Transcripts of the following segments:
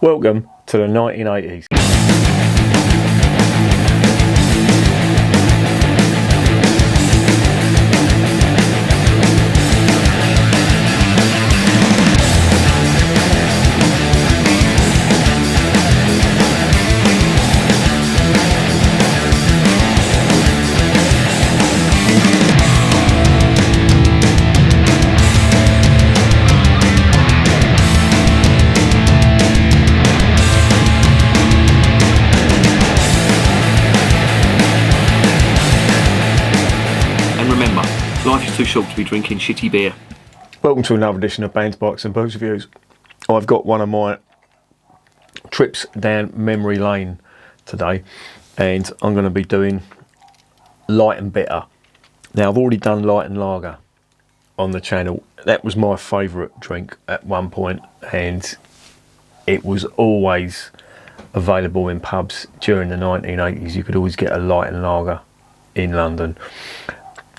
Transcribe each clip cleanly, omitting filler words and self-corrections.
Welcome to the 1980s. Life is too short to be drinking shitty beer. Welcome to another edition of Bands, Bikes and Booze Reviews. I've got one of my trips down memory lane today, and I'm going to be doing light and bitter. Now, I've already done light and lager on the channel. That was my favourite drink at one point, and it was always available in pubs during the 1980s. You could always get a light and lager in London.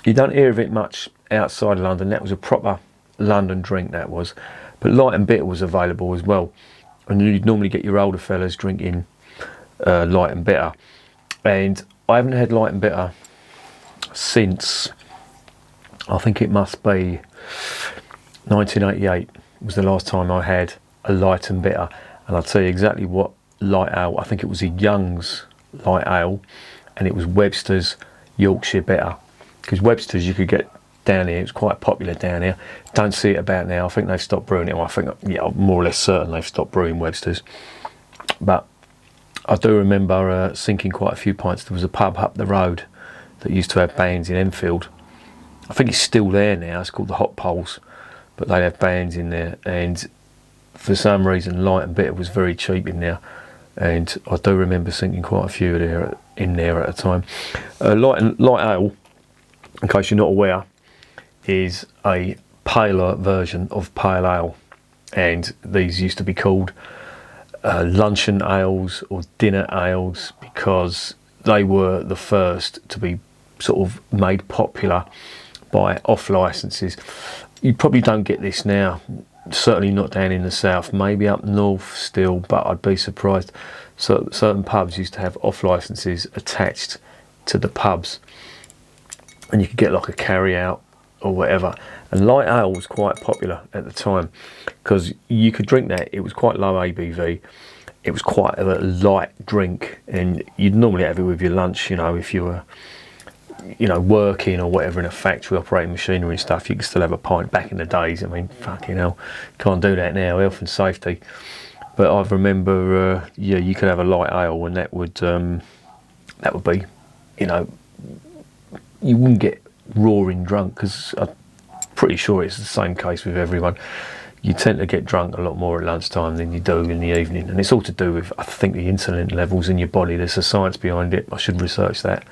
You don't hear of it much outside of London. That was a proper London drink, that was. But light and bitter was available as well. And you'd normally get your older fellas drinking light and bitter. And I haven't had light and bitter since, I think it must be 1988 was the last time I had a light and bitter. And I'll tell you exactly what light ale. I think it was a Young's light ale, and it was Webster's Yorkshire bitter. Because Webster's you could get down here, it's quite popular down here. Don't see it about now. I think they've stopped brewing it. Well, I think, yeah, I'm more or less certain they've stopped brewing Webster's. But I do remember sinking quite a few pints. There was a pub up the road that used to have bands in Enfield. I think it's still there now. It's called the Hot Poles, but they have bands in there. And for some reason, light and bitter was very cheap in there. And I do remember sinking quite a few in there at a time. Light ale, in case you're not aware, is a paler version of pale ale, and these used to be called luncheon ales or dinner ales because they were the first to be sort of made popular by off licenses. You probably don't get this now, certainly not down in the south, maybe up north still, but I'd be surprised. Certain pubs used to have off licenses attached to the pubs, and you could get like a carry out or whatever. And light ale was quite popular at the time because you could drink that. It was quite low ABV. It was quite a light drink, and you'd normally have it with your lunch. You know, if you were, working or whatever in a factory operating machinery and stuff, you could still have a pint. Back in the days, I mean, fucking hell, can't do that now. Health and safety. But I remember, you could have a light ale, and that would be, you wouldn't get roaring drunk, because I'm pretty sure it's the same case with everyone. You tend to get drunk a lot more at lunchtime than you do in the evening, and it's all to do with, I think, the insulin levels in your body. There's a science behind it. I should research that,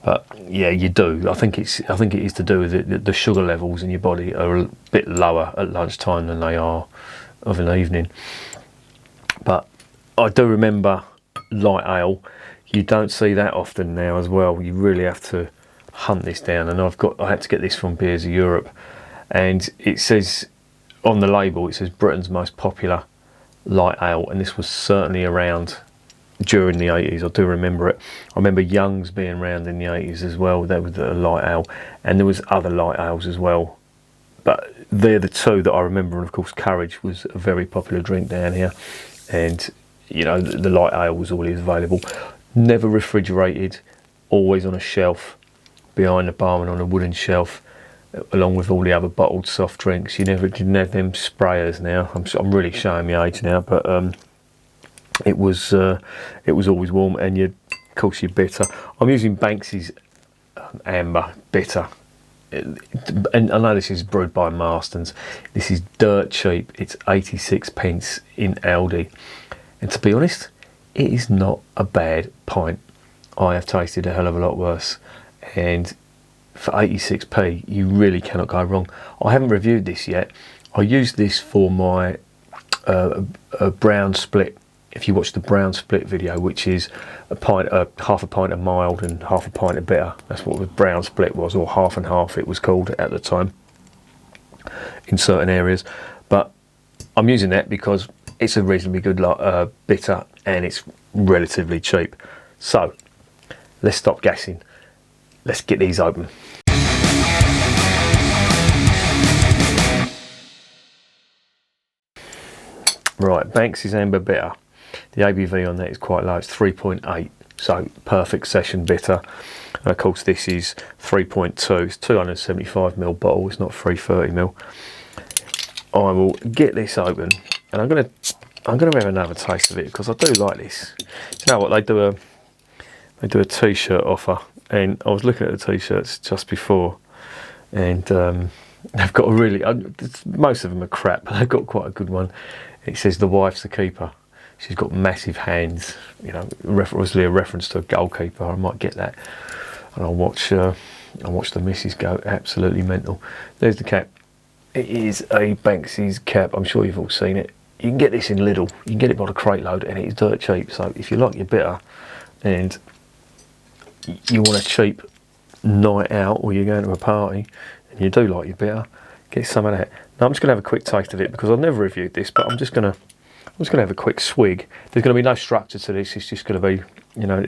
but yeah, you do. I think it is to do with the sugar levels in your body are a bit lower at lunchtime than they are of an evening. But I do remember light ale. You don't see that often now as well. You really have to hunt this down, and I had to get this from Beers of Europe, and it says on the label, it says Britain's most popular light ale, and this was certainly around during the 80s. I do remember it. I remember Young's being around in the 80s as well. That was a light ale, and there was other light ales as well, but they're the two that I remember. And of course, Courage was a very popular drink down here, and the light ale was always available, never refrigerated, always on a shelf behind the barman on a wooden shelf, along with all the other bottled soft drinks. You didn't have them sprayers now. I'm really showing my age now, but it was always warm, and of course you're bitter. I'm using Banksy's Amber Bitter, and I know this is brewed by Marston's. This is dirt cheap. It's 86p in Aldi, and to be honest, it is not a bad pint. I have tasted a hell of a lot worse. And for 86p, you really cannot go wrong. I haven't reviewed this yet. I used this for my brown split. If you watch the brown split video, which is half a pint of mild and half a pint of bitter, that's what the brown split was, or half and half it was called at the time in certain areas. But I'm using that because it's a reasonably good bitter, and it's relatively cheap. So let's stop gassing. Let's get these open. Right, Banks's Amber Bitter. The ABV on that is quite low. It's 3.8, so perfect session bitter. And of course, this is 3.2. It's 275ml bottle. It's not 330ml. I will get this open, and I'm gonna have another taste of it because I do like this. You know what, they do a t-shirt offer, and I was looking at the t-shirts just before, and they've got a really, most of them are crap, but they've got quite a good one. It says the wife's the keeper. She's got massive hands, you know, obviously a reference to a goalkeeper. I might get that, and I'll watch the missus go absolutely mental. There's the cap. It is a Banks's cap. I'm sure you've all seen it. You can get this in Lidl. You can get it by the crate load, and it's dirt cheap. So if you like your bitter and you want a cheap night out, or you're going to a party and you do like your bitter, get some of that. Now I'm just going to have a quick taste of it because I've never reviewed this, but I'm just going to have a quick swig. There's going to be no structure to this. It's just going to be, you know,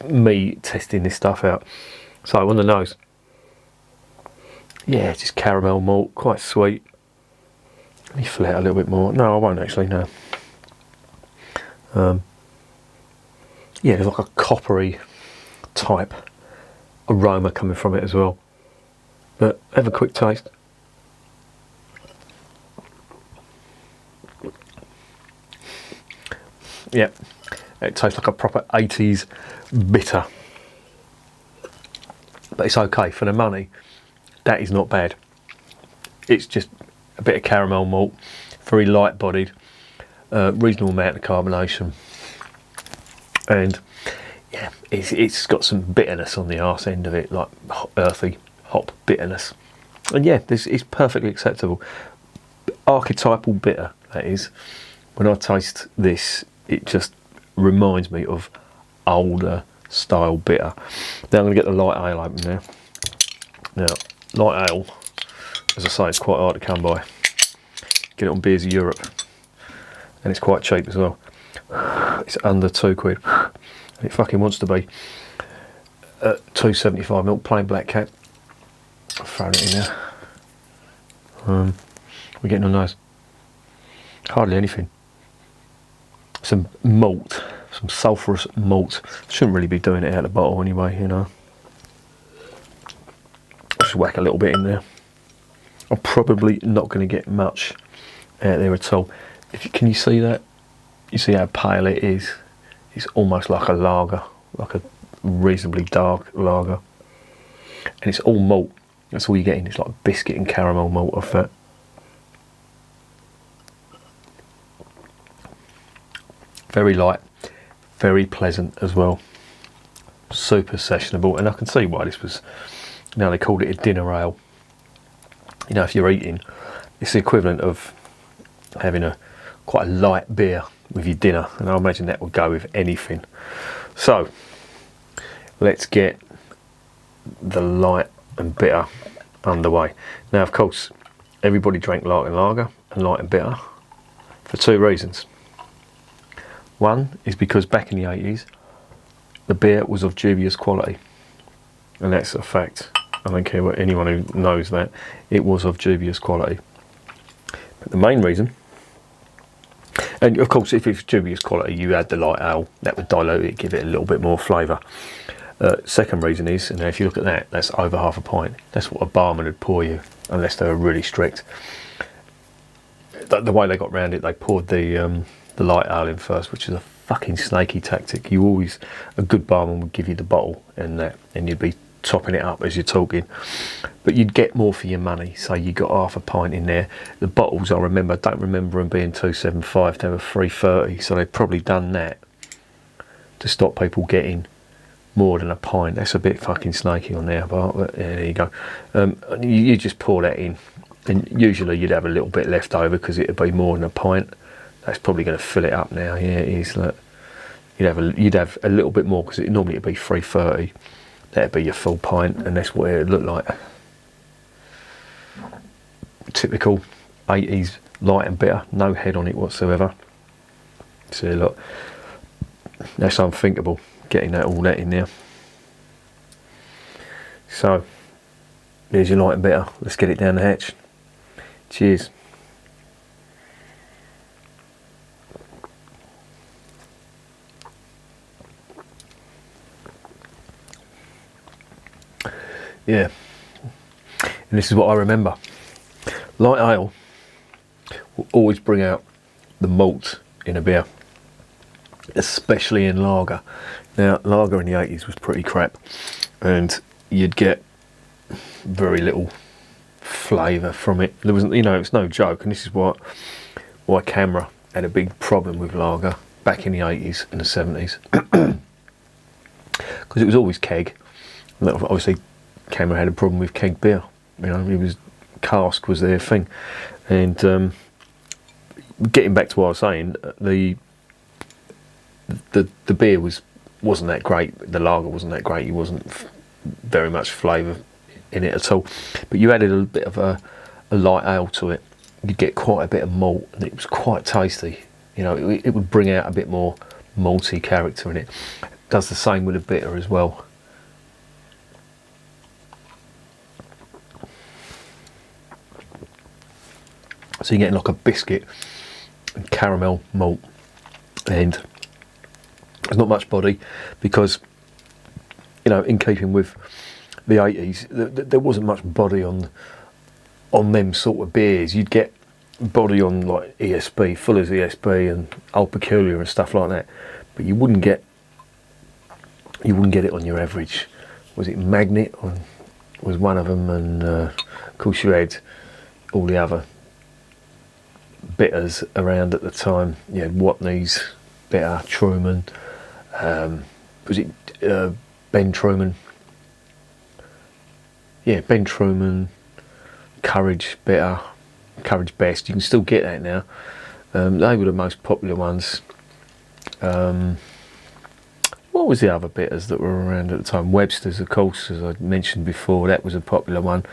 me testing this stuff out. So on the nose, yeah, just caramel malt, quite sweet. Let me fill it a little bit more. No, I won't actually, no. Yeah, there's like a coppery type aroma coming from it as well. But have a quick taste. Yeah, it tastes like a proper 80s bitter. But it's okay for the money. That is not bad. It's just a bit of caramel malt, very light bodied, reasonable amount of carbonation, and yeah, it's got some bitterness on the arse end of it, like earthy hop bitterness, and yeah, this is perfectly acceptable. Archetypal bitter, that is. When I taste this, it just reminds me of older style bitter. Now I'm going to get the light ale open now. Now, light ale, as I say, it's quite hard to come by. Get it on Beers of Europe, and it's quite cheap as well. It's under £2, and it fucking wants to be. 275ml plain black cap. I've thrown it in there. We're getting on those. Hardly anything. Some malt, some sulphurous malt. Shouldn't really be doing it out of the bottle anyway, you know. Just whack a little bit in there. I'm probably not going to get much out there at all. Can you see that? You see how pale it is? It's almost like a lager, like a reasonably dark lager. And it's all malt. That's all you're getting. It's like biscuit and caramel malt off that. Very light, very pleasant as well. Super sessionable, and I can see why this was. Now they called it a dinner ale. You know, if you're eating, it's the equivalent of having quite a light beer with your dinner, and I imagine that would go with anything. So let's get the light and bitter underway. Now, of course, everybody drank light and lager and light and bitter for two reasons. One is because back in the 80s, the beer was of dubious quality, and that's a fact. I don't care what anyone who knows that, it was of dubious quality. But the main reason, and of course if it's dubious quality, you add the light ale, that would dilute it, give it a little bit more flavour. Second reason is, and if you look at that, that's over half a pint. That's what a barman would pour you, unless they were really strict. The way they got round it, they poured the light ale in first, which is a fucking snaky tactic. A good barman would give you the bottle and that, and you'd be topping it up as you're talking, but you'd get more for your money. So you got half a pint in there. The bottles, I don't remember them being 275, they were 330, so they've probably done that to stop people getting more than a pint. That's a bit fucking snaky on their part, but yeah, there you go. You just pour that in, and usually you'd have a little bit left over because it'd be more than a pint. That's probably going to fill it up now. Yeah, it is. Look, you'd have a little bit more because normally it'd be 330. That'd be your full pint, and that's what it'd look like. Typical 80s light and bitter, no head on it whatsoever. See, look, that's unthinkable, getting all that in there. So, there's your light and bitter. Let's get it down the hatch. Cheers. Yeah, and this is what I remember. Light ale will always bring out the malt in a beer, especially in lager. Now, lager in the 80s was pretty crap, and you'd get very little flavour from it. There wasn't, it's no joke, and this is why Camera had a big problem with lager back in the 80s and the 70s, because it was always keg. Obviously, Camera had a problem with keg beer. Cask was their thing, and getting back to what I was saying, the beer wasn't that great. The lager wasn't that great. It wasn't very much flavour in it at all. But you added a bit of a light ale to it, you'd get quite a bit of malt, and it was quite tasty. It would bring out a bit more malty character in it. It does the same with a bitter as well. So you're getting like a biscuit and caramel malt, and there's not much body because, in keeping with the 80s, there wasn't much body on them sort of beers. You'd get body on like ESB, Fuller's ESB and Old Peculiar and stuff like that, but you wouldn't get it on your average. Was it Magnet was one of them, and of course you had all the other bitters around at the time. You had Watney's bitter, Truman, was it Ben Truman? Yeah, Ben Truman, Courage bitter, Courage Best. You can still get that now. They were the most popular ones. What was the other bitters that were around at the time? Webster's, of course, as I mentioned before, that was a popular one.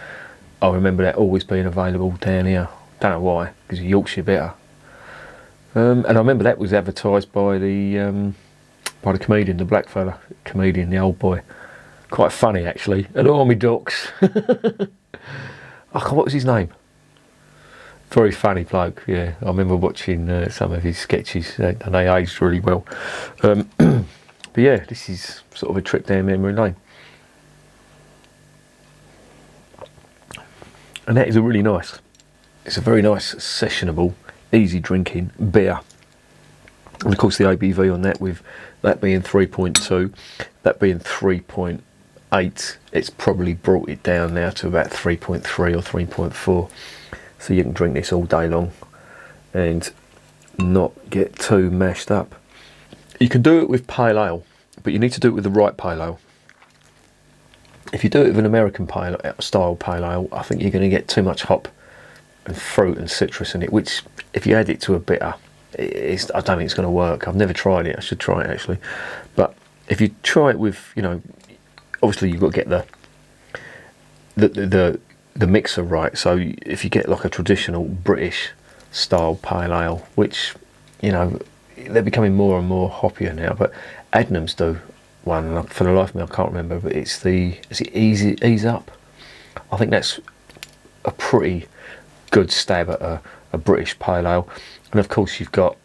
I remember that always being available down here. Don't know why, because of Yorkshire bitter. And I remember that was advertised by the comedian, the black fella comedian, the old boy. Quite funny actually. At Army Docks. What was his name? Very funny bloke. Yeah, I remember watching some of his sketches, and they aged really well. But yeah, this is sort of a trip down memory lane. And that is it's a very nice, sessionable, easy drinking beer. And of course the ABV on that, with that being 3.2, that being 3.8, it's probably brought it down now to about 3.3 or 3.4. So you can drink this all day long and not get too mashed up. You can do it with pale ale, but you need to do it with the right pale ale. If you do it with an American style pale ale, I think you're going to get too much hop and fruit and citrus in it, which if you add it to a bitter, I don't think it's going to work. I've never tried it. I should try it actually. But if you try it with, obviously you've got to get the mixer right. So if you get like a traditional British style pale ale, which they're becoming more and more hoppier now, but Adnams do one, and for the life of me I can't remember, but is it Ease Up? I think that's a pretty good stab at a British pale ale. And of course you've got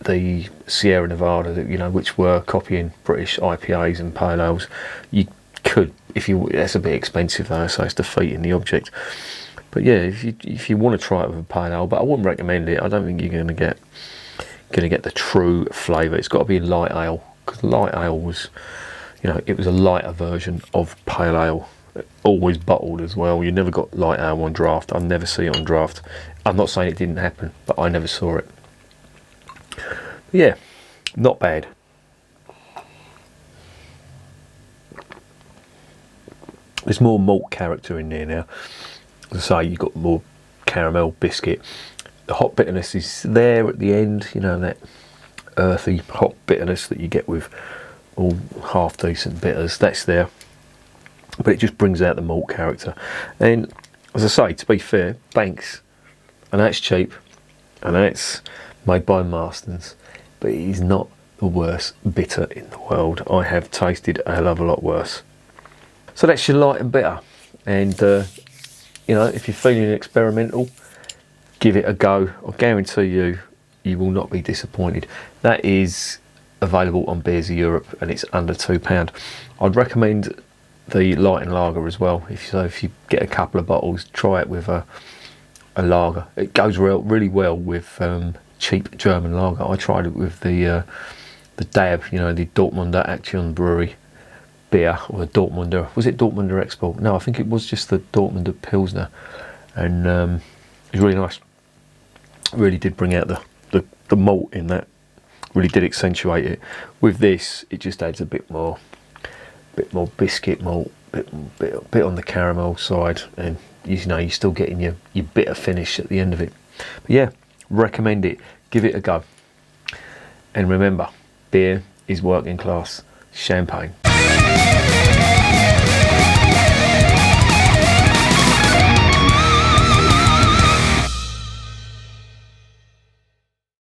the Sierra Nevada, which were copying British IPAs and pale ales. You could, that's a bit expensive though, so it's defeating the object. But yeah, if you want to try it with a pale ale, but I wouldn't recommend it. I don't think you're going to get the true flavour. It's got to be light ale, because light ale was, it was a lighter version of pale ale. Always bottled as well. You never got light ale on draft. I never see it on draft. I'm not saying it didn't happen, but I never saw it. But yeah, not bad. There's more malt character in there now. As I say, you've got more caramel, biscuit. The hot bitterness is there at the end, that earthy hot bitterness that you get with all half decent bitters. That's there. But it just brings out the malt character. And as I say, to be fair, Banks and that's cheap, and that's made by Marston's, but it is not the worst bitter in the world. I have tasted a hell of a lot worse. So that's your light and bitter, and you know, if you're feeling experimental, give it a go. I guarantee you, you will not be disappointed. That is available on Beers of Europe, and it's under £2. I'd recommend the light and lager as well. If you get a couple of bottles, try it with a lager. It goes really well with cheap German lager. I tried it with the DAB, you know, the Dortmunder Action Brewery beer, or the Dortmunder, was it Dortmunder Export? No, I think it was just the Dortmunder Pilsner, and it was really nice. Really did bring out the malt in that, really did accentuate it. With this, it just adds a bit more biscuit malt, bit on the caramel side, and you know, you're still getting your bitter finish at the end of it. But yeah, recommend it, give it a go. And remember, beer is working class champagne.